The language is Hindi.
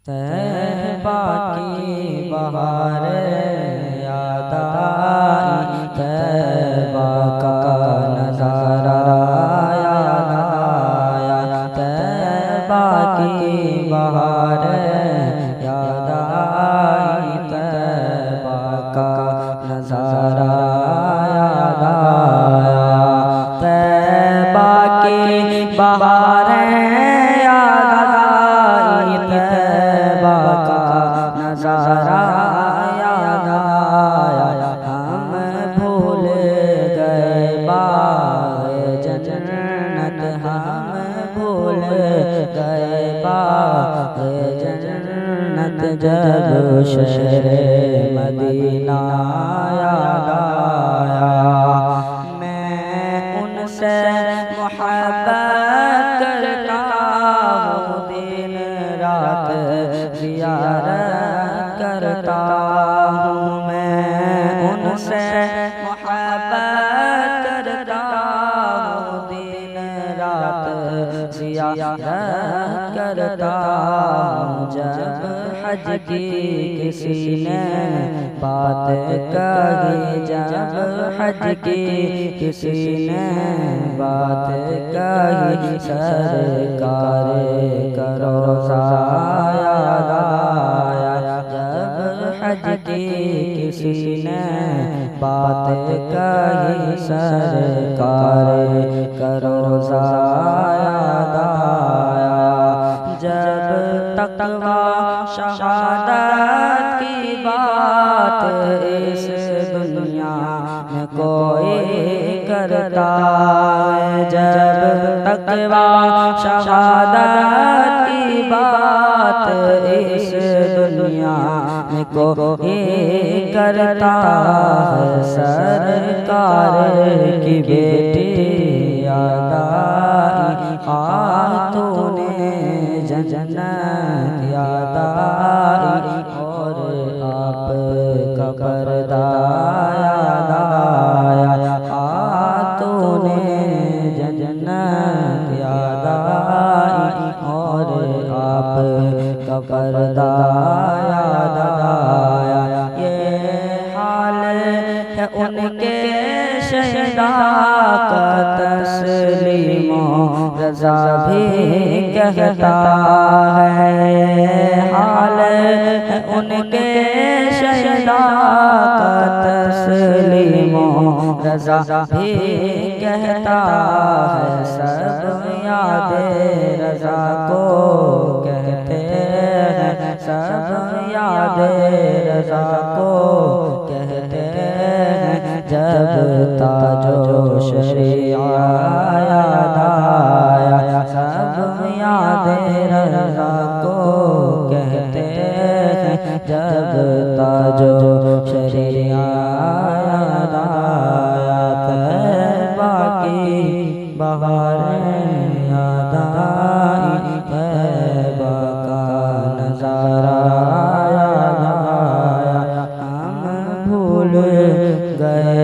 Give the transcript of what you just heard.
तैबा की बहार याद आई, तैबा का नज़ारा याद आया। तैबा की बहार याद आई, तैबा का नज़ारा याद आया। तैबा की बहार नज़ारा याद आया। हम भूल गए बाग़े जन्नत, हम भूल गए बाग़े जन्नत। जब शहरे मदीना याद आया, मैं उनसे मोहब्बत करता हूँ, दिन रात ज़ियारत करता हूँ। मैं उनसे मोहब्बत करता हूँ, दिन रात ज़ियारत करता हूँ। जब हज की किसी ने बात कही, जब हज की किसी ने बात कही, सरकार का रोज़ा याद आया। जब हज की किसी ने बात कही, सरकार का रोज़ा याद आया। जब तक़वा शहादत की बात इस दुनिया में कोई करता है, जब तक़वा शहादत की बात इस दुनिया में कोई करता है, सरकार की बेटी याद आई, खातूने जन्नत याद आई, और आपका पर्दा याद आया। खातूने जन्नत याद आई, और आपका पर्दा याद आया। ये हाल है उनके शहदा का, तस्लीमो रज़ा भी कहता है। हाल है उनके शहदा का, तस्लीमो रज़ा भी कहता है। सब यादे रज़ा को कहते हैं, सब यादे रज़ा को कहते हैं। जब ताजो शरीआ याद आया, सब यादे रज़ा को कहते हैं। जब ताजो शरीआ याद आया, तैबा की बहार याद आई, तैबा का नज़ारा याद आया। हम भूल गए